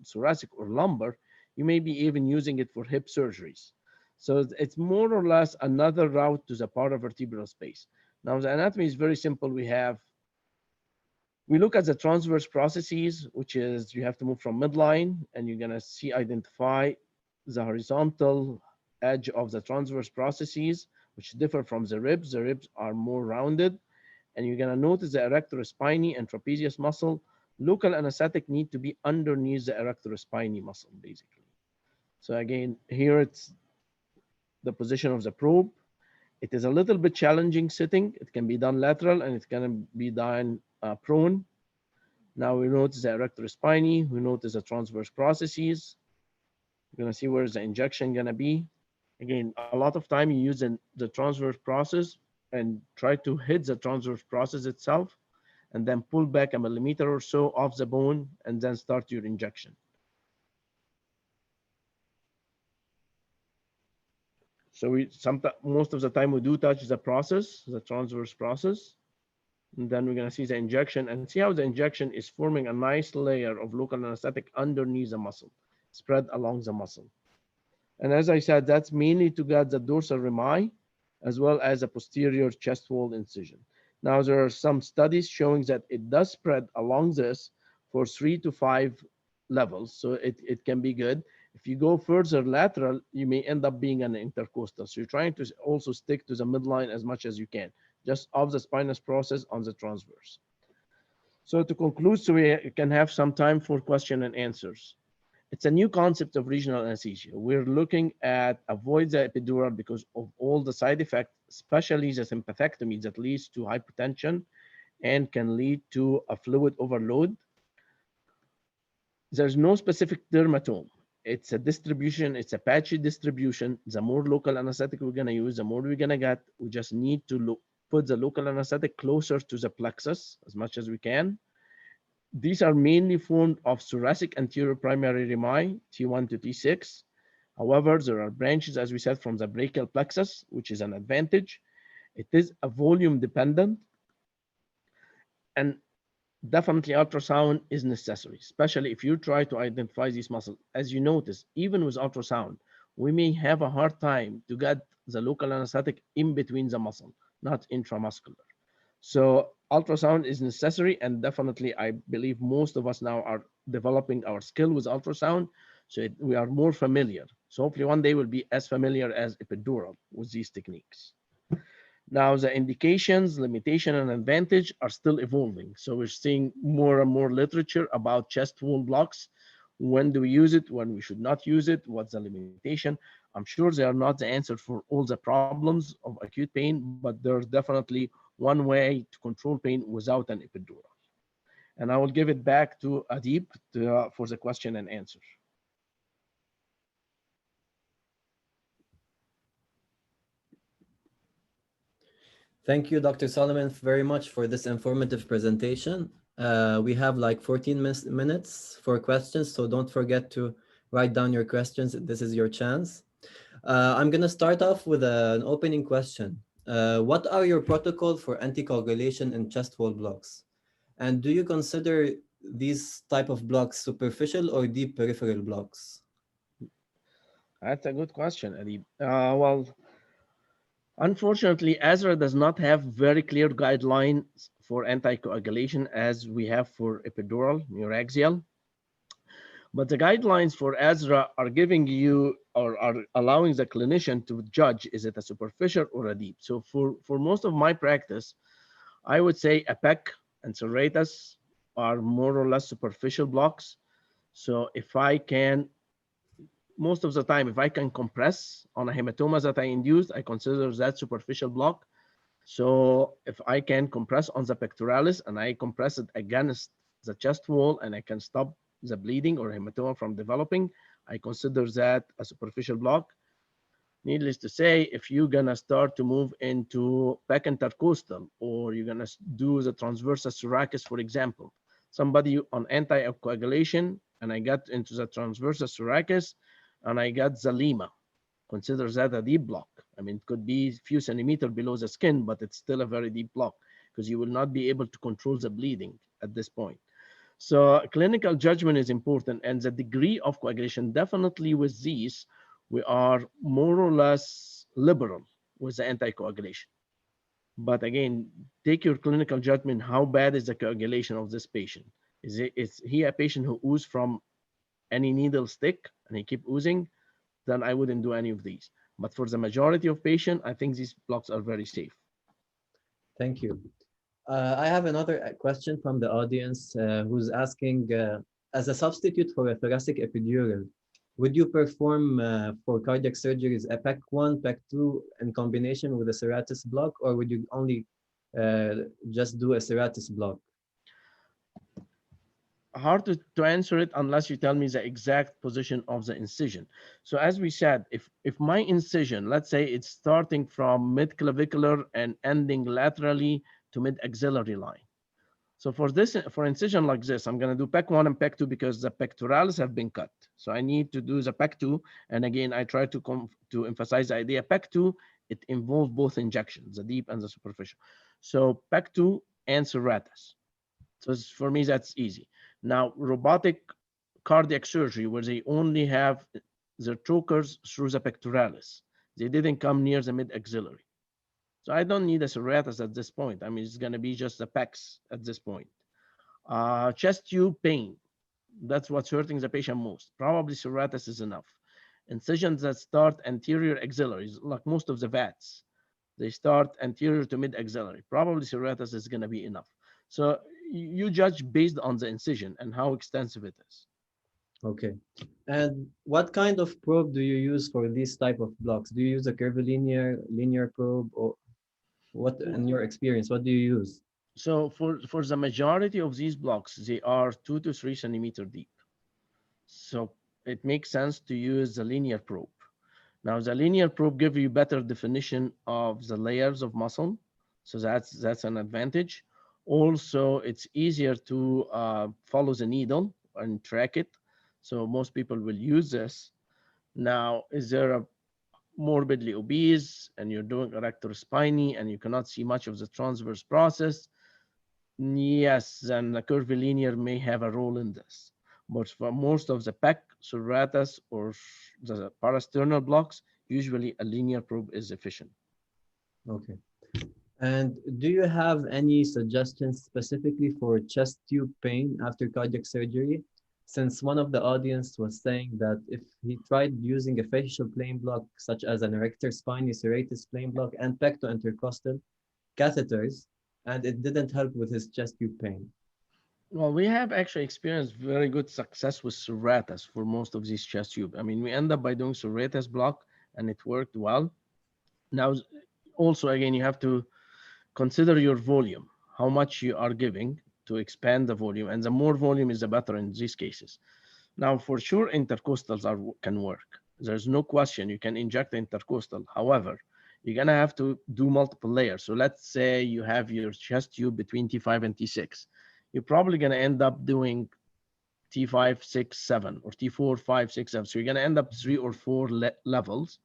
thoracic or lumbar, you may be even using it for hip surgeries. So it's more or less another route to the paravertebral space. Now, the anatomy is very simple. We look at the transverse processes, which is you have to move from midline, and you're gonna identify the horizontal edge of the transverse processes, which differ from the ribs. The ribs are more rounded, and you're gonna notice the erector spinae and trapezius muscle. Local anesthetic need to be underneath the erector spinae muscle, basically. So again, here it's the position of the probe. It is a little bit challenging sitting. It can be done lateral and it can be done prone. Now we notice the erector spinae. We notice the transverse processes. You're gonna see where's the injection gonna be. Again, a lot of time you use the transverse process and try to hit the transverse process itself and then pull back a millimeter or so off the bone and then start your injection. So most of the time we do touch the process, the transverse process. And then we're gonna see the injection and see how the injection is forming a nice layer of local anesthetic underneath the muscle, spread along the muscle. And as I said, that's mainly to get the dorsal rami as well as a posterior chest wall incision. Now there are some studies showing that it does spread along this for 3 to 5 levels. So it can be good. If you go further lateral, you may end up being an intercostal. So you're trying to also stick to the midline as much as you can, just off the spinous process on the transverse. So to conclude, so we can have some time for question and answers. It's a new concept of regional anesthesia. We're looking at avoid the epidural because of all the side effects, especially the sympathectomy that leads to hypertension and can lead to a fluid overload. There's no specific dermatome. It's a distribution, it's a patchy distribution. The more local anesthetic we're gonna use, the more we're gonna get. We just need to put the local anesthetic closer to the plexus as much as we can. These are mainly formed of thoracic anterior primary rami, T1 to T6. However, there are branches, as we said, from the brachial plexus, which is an advantage. It is a volume dependent, and definitely ultrasound is necessary, especially if you try to identify these muscles. As you notice, even with ultrasound, we may have a hard time to get the local anesthetic in between the muscle, not intramuscular. So ultrasound is necessary, and definitely I believe most of us now are developing our skill with ultrasound, so we are more familiar. So hopefully one day we'll be as familiar as epidural with these techniques. Now the indications, limitation, and advantage are still evolving. So we're seeing more and more literature about chest wall blocks. When do we use it? When we should not use it? What's the limitation? I'm sure they are not the answer for all the problems of acute pain, but there's definitely one way to control pain without an epidural. And I will give it back to Adib for the question and answer. Thank you, Dr. Soliman, very much for this informative presentation. We have like 14 minutes for questions, so don't forget to write down your questions. This is your chance. I'm going to start off with an opening question. What are your protocols for anticoagulation in chest wall blocks? And do you consider these type of blocks superficial or deep peripheral blocks? That's a good question, Adib. Well, unfortunately, ASRA does not have very clear guidelines for anticoagulation as we have for epidural, neuraxial. But the guidelines for ASRA are giving you or are allowing the clinician to judge, is it a superficial or a deep? So for most of my practice, I would say APEC and Serratus are more or less superficial blocks. So if I can, most of the time, if I can compress on a hematoma that I induced, I consider that superficial block. So if I can compress on the pectoralis and I compress it against the chest wall and I can stop the bleeding or hematoma from developing, I consider that a superficial block. Needless to say, if you're gonna start to move into pec intercostal or you're gonna do the transversus thoracis, for example, somebody on anticoagulation and I got into the transversus thoracis and I got Zalima, consider that a deep block. I mean, it could be a few centimeters below the skin, but it's still a very deep block because you will not be able to control the bleeding at this point. So clinical judgment is important, and the degree of coagulation, definitely with these, we are more or less liberal with the anticoagulation. But again, take your clinical judgment. How bad is the coagulation of this patient? Is he a patient who oozes from any needle stick and he keep oozing? Then I wouldn't do any of these. But for the majority of patients, I think these blocks are very safe. Thank you. I have another question from the audience who's asking, as a substitute for a thoracic epidural, would you perform for cardiac surgeries a PEC1, PEC2 in combination with a Serratus block, or would you only just do a Serratus block? Hard to answer it unless you tell me the exact position of the incision. So as we said, if my incision, let's say it's starting from mid-clavicular and ending laterally to mid-axillary line. So for incision like this, I'm going to do PEC1 and PEC2 because the pectoralis have been cut. So I need to do the PEC2. And again, I try to emphasize the idea PEC2, it involves both injections, the deep and the superficial. So PEC2 and Serratus. So for me, that's easy. Now, robotic cardiac surgery, where they only have their trocars through the pectoralis. They didn't come near the mid-axillary. So I don't need a Serratus at this point. I mean, it's going to be just the pecs at this point. Chest tube pain, that's what's hurting the patient most. Probably Serratus is enough. Incisions that start anterior axillaries, like most of the VATs, they start anterior to mid-axillary. Probably Serratus is going to be enough. So you judge based on the incision and how extensive it is. Okay. And what kind of probe do you use for these type of blocks? Do you use a curvilinear, linear probe, or what, in your experience, what do you use? So for the majority of these blocks, they are 2 to 3 centimeters deep. So it makes sense to use the linear probe. Now the linear probe gives you better definition of the layers of muscle. So that's an advantage. Also, it's easier to follow the needle and track it. So most people will use this. Now, is there a morbidly obese and you're doing erector spinae and you cannot see much of the transverse process? Yes, then the curvilinear may have a role in this. But for most of the PEC, Serratus, or the para-sternal blocks, usually a linear probe is efficient. Okay. And do you have any suggestions specifically for chest tube pain after cardiac surgery? Since one of the audience was saying that if he tried using a fascial plane block, such as an Erector Spinae Serratus plane block and pecto-intercostal catheters, and it didn't help with his chest tube pain. Well, we have actually experienced very good success with Serratus for most of these chest tube. I mean, we end up by doing Serratus block and it worked well. Now, also, again, you have to consider your volume, how much you are giving to expand the volume. And the more volume is the better in these cases. Now, for sure, intercostals can work. There's no question you can inject the intercostal. However, you're going to have to do multiple layers. So let's say you have your chest tube between T5 and T6. You're probably going to end up doing T5, 6, 7, or T4, 5, 6, 7. So you're going to end up 3 or 4 levels.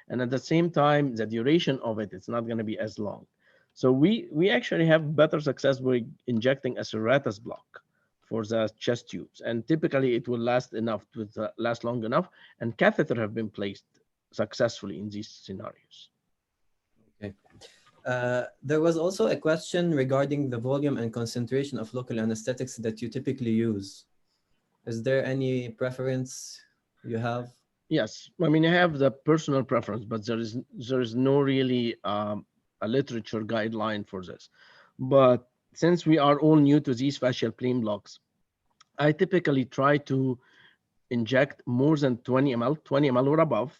And at the same time, the duration of it, it's not going to be as long. So we actually have better success with injecting a Serratus block for the chest tubes. And typically it will last long enough. And catheter have been placed successfully in these scenarios. Okay. There was also a question regarding the volume and concentration of local anesthetics that you typically use. Is there any preference you have? Yes, I mean, I have the personal preference, but there is no really a literature guideline for this. But since we are all new to these fascial plane blocks, I typically try to inject more than 20 ml, 20 ml or above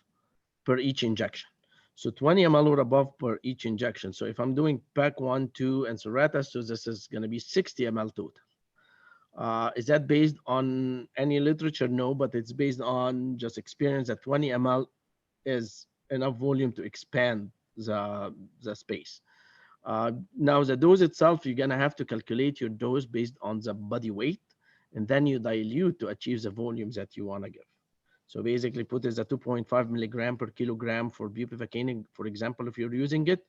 per each injection. So 20 ml or above per each injection. So if I'm doing pack 1, 2, and Serratus, so this is going to be 60 ml total. Is that based on any literature? No, but it's based on just experience that 20 ml is enough volume to expand the space. Now the dose itself, you're gonna have to calculate your dose based on the body weight, and then you dilute to achieve the volumes that you wanna give. So basically put as a 2.5 milligram per kilogram for bupivacaine, for example, if you're using it,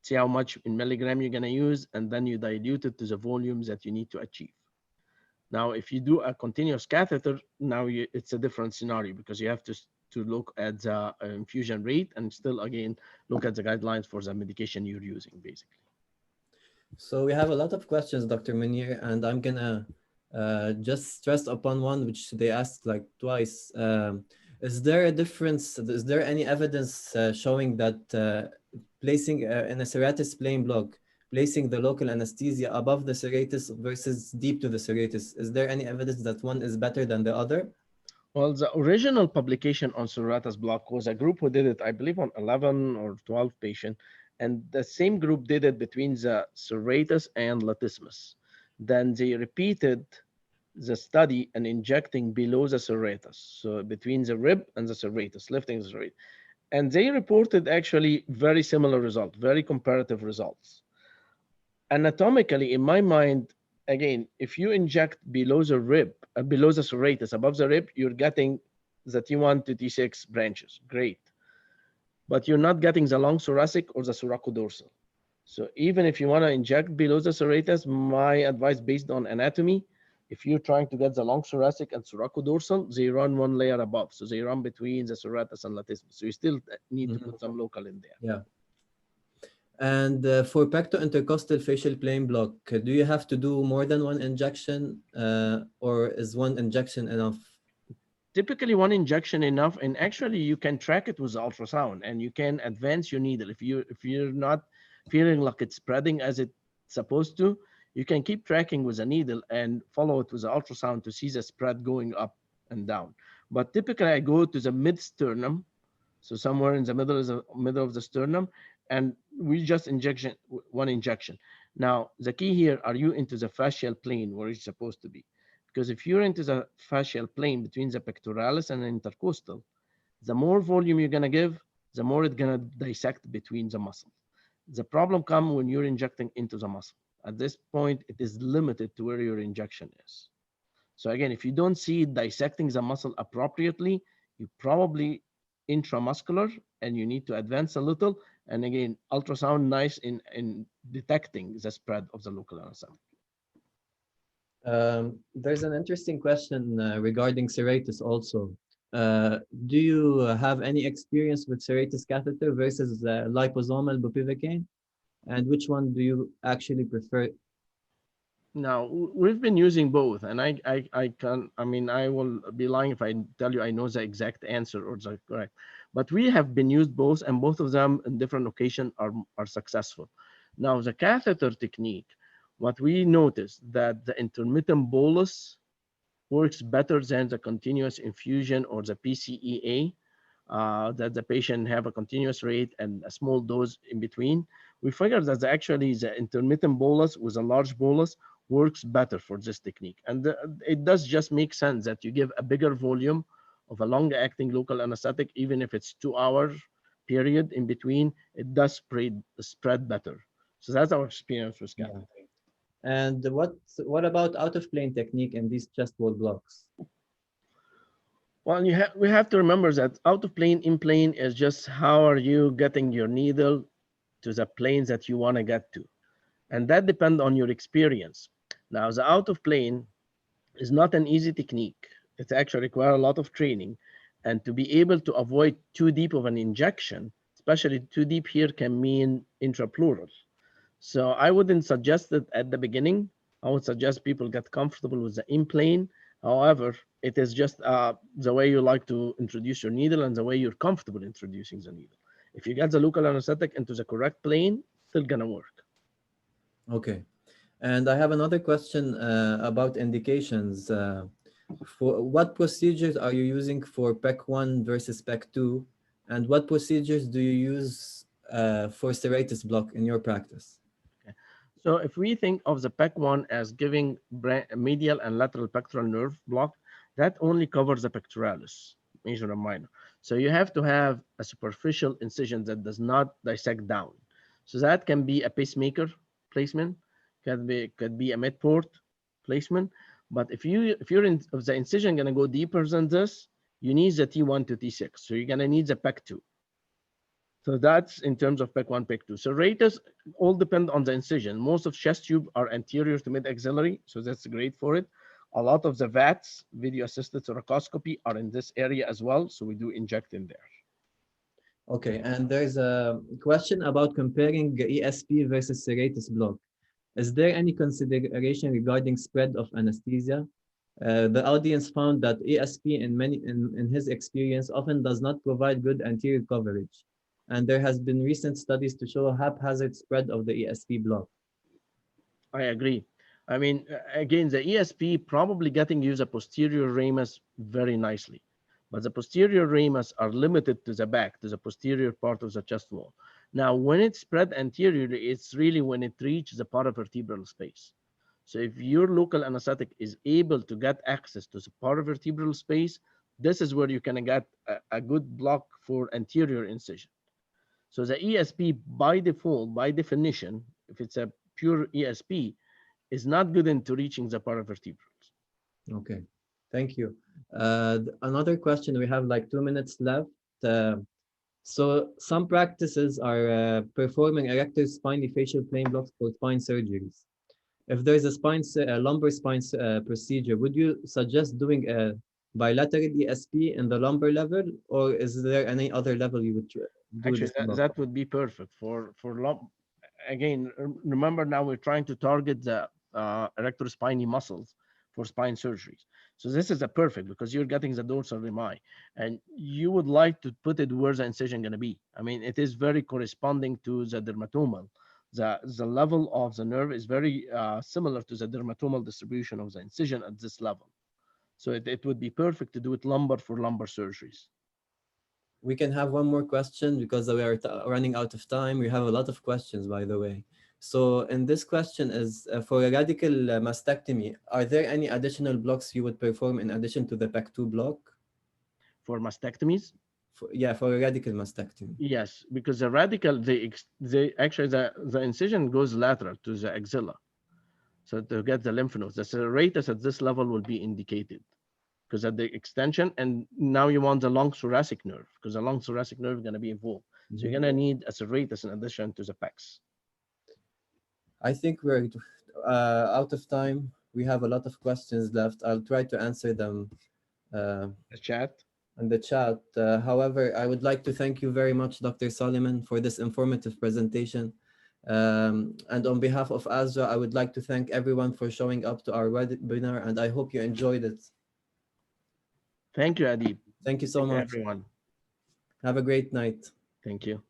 see how much in milligram you're gonna use, and then you dilute it to the volumes that you need to achieve. Now, if you do a continuous catheter, now it's a different scenario because you have to look at the infusion rate and still, again, look at the guidelines for the medication you're using, basically. So we have a lot of questions, Dr. Munir, and I'm gonna just stress upon one which they asked like twice. Is there a difference? Is there any evidence showing that placing in a serratus plane block, placing the local anesthesia above the serratus versus deep to the serratus, is there any evidence that one is better than the other? Well, the original publication on Serratus block was a group who did it, I believe, on 11 or 12 patients. And the same group did it between the serratus and latissimus. Then they repeated the study and injecting below the serratus, so between the rib and the serratus, lifting the serratus. And they reported actually very similar results, very comparative results. Anatomically, in my mind, again, if you inject below the rib, below the serratus, above the rib, you're getting the T1 to T6 branches, great. But you're not getting the long thoracic or the thoracodorsal. So even if you want to inject below the serratus, my advice based on anatomy, if you're trying to get the long thoracic and thoracodorsal, they run one layer above. So they run between the serratus and latissimus. So you still need to put some local in there. Yeah. And for pectointercostal facial plane block, do you have to do more than one injection or is one injection enough? Typically one injection enough, and actually you can track it with ultrasound and you can advance your needle. If you're not feeling like it's spreading as it's supposed to, you can keep tracking with a needle and follow it with the ultrasound to see the spread going up and down. But typically I go to the mid sternum, so somewhere in the middle of the sternum, and we just one injection. Now the key here, are you into the fascial plane where it's supposed to be? Because if you're into the fascial plane between the pectoralis and the intercostal, the more volume you're gonna give, the more it's gonna dissect between the muscle. The problem comes when you're injecting into the muscle. At this point, it is limited to where your injection is. So again, if you don't see it dissecting the muscle appropriately, you probably intramuscular and you need to advance a little. And again, ultrasound nice in detecting the spread of the local anesthetic. There's an interesting question regarding serratus also. Do you have any experience with serratus catheter versus liposomal bupivacaine? And which one do you actually prefer? Now, we've been using both, and I will be lying if I tell you I know the exact answer or the correct, but we have been used both, and both of them in different occasions are successful. Now, the catheter technique, what we noticed that the intermittent bolus works better than the continuous infusion or the PCEA, that the patient have a continuous rate and a small dose in between. We figured that actually the intermittent bolus with a large bolus works better for this technique. And it does just make sense that you give a bigger volume of a long-acting local anesthetic, even if it's 2-hour period in between, it does spread better. So that's our experience with catheter. Yeah. And what about out of plane technique in these chest wall blocks? Well, we have to remember that out of plane, in plane is just how are you getting your needle to the planes that you want to get to. And that depends on your experience. Now, the out of plane is not an easy technique. It actually requires a lot of training. And to be able to avoid too deep of an injection, especially too deep here can mean intrapleural. So I wouldn't suggest it at the beginning. I would suggest people get comfortable with the in-plane. However, it is just the way you like to introduce your needle and the way you're comfortable introducing the needle. If you get the local anesthetic into the correct plane, it's still gonna work. Okay. And I have another question about indications. For what procedures are you using for PEC 1 versus PEC 2? And what procedures do you use for serratus block in your practice? So if we think of the PEC1 as giving medial and lateral pectoral nerve block, that only covers the pectoralis, major and minor. So you have to have a superficial incision that does not dissect down. So that can be a pacemaker placement, could be a mid port placement. But if the incision gonna go deeper than this, you need the T1 to T6. So you're gonna need the PEC2. So that's in terms of PEC 1, PEC 2. Serratus all depend on the incision. Most of chest tube are anterior to mid-axillary, so that's great for it. A lot of the VATs, video-assisted thoracoscopy, are in this area as well, so we do inject in there. Okay, and there's a question about comparing ESP versus serratus block. Is there any consideration regarding spread of anesthesia? The audience found that ESP in his experience often does not provide good anterior coverage. And there has been recent studies to show haphazard spread of the ESP block. I agree. I mean, again, the ESP probably getting you the posterior ramus very nicely, but the posterior ramus are limited to the back, to the posterior part of the chest wall. Now, when it's spread anteriorly, it's really when it reaches the paravertebral space. So if your local anesthetic is able to get access to the paravertebral space, this is where you can get a good block for anterior incision. So the ESP by default, by definition, if it's a pure ESP, is not good into reaching the paravertebrals. Okay, thank you. Another question, we have like 2 minutes left. So some practices are performing erector spinal facial plane blocks for spine surgeries. If there's a lumbar spine procedure, would you suggest doing a bilateral ESP in the lumbar level, or is there any other level you would do Actually, this block? that would be perfect again, remember now we're trying to target the erector spinae muscles for spine surgeries. So this is a perfect because you're getting the dorsal rami and you would like to put it where the incision going to be. I mean, it is very corresponding to the dermatomal. The level of the nerve is very similar to the dermatomal distribution of the incision at this level. So it would be perfect to do it lumbar for lumbar surgeries. We can have one more question because we are running out of time. We have a lot of questions, by the way. So, and this question is for a radical mastectomy, are there any additional blocks you would perform in addition to the PEC2 block? For mastectomies? Yeah, for a radical mastectomy. Yes, because the radical, actually the incision goes lateral to the axilla. So to get the lymph nodes, the serratus at this level will be indicated because at the extension, and now you want the long thoracic nerve because the long thoracic nerve is going to be involved. So you're going to need a serratus in addition to the pecs. I think we're out of time. We have a lot of questions left. I'll try to answer them The chat. in the chat. However, I would like to thank you very much, Dr. Soliman, for this informative presentation. And on behalf of ASRA, I would like to thank everyone for showing up to our webinar, and I hope you enjoyed it. Thank you, Adib. Thank you so much. Everyone. Have a great night. Thank you.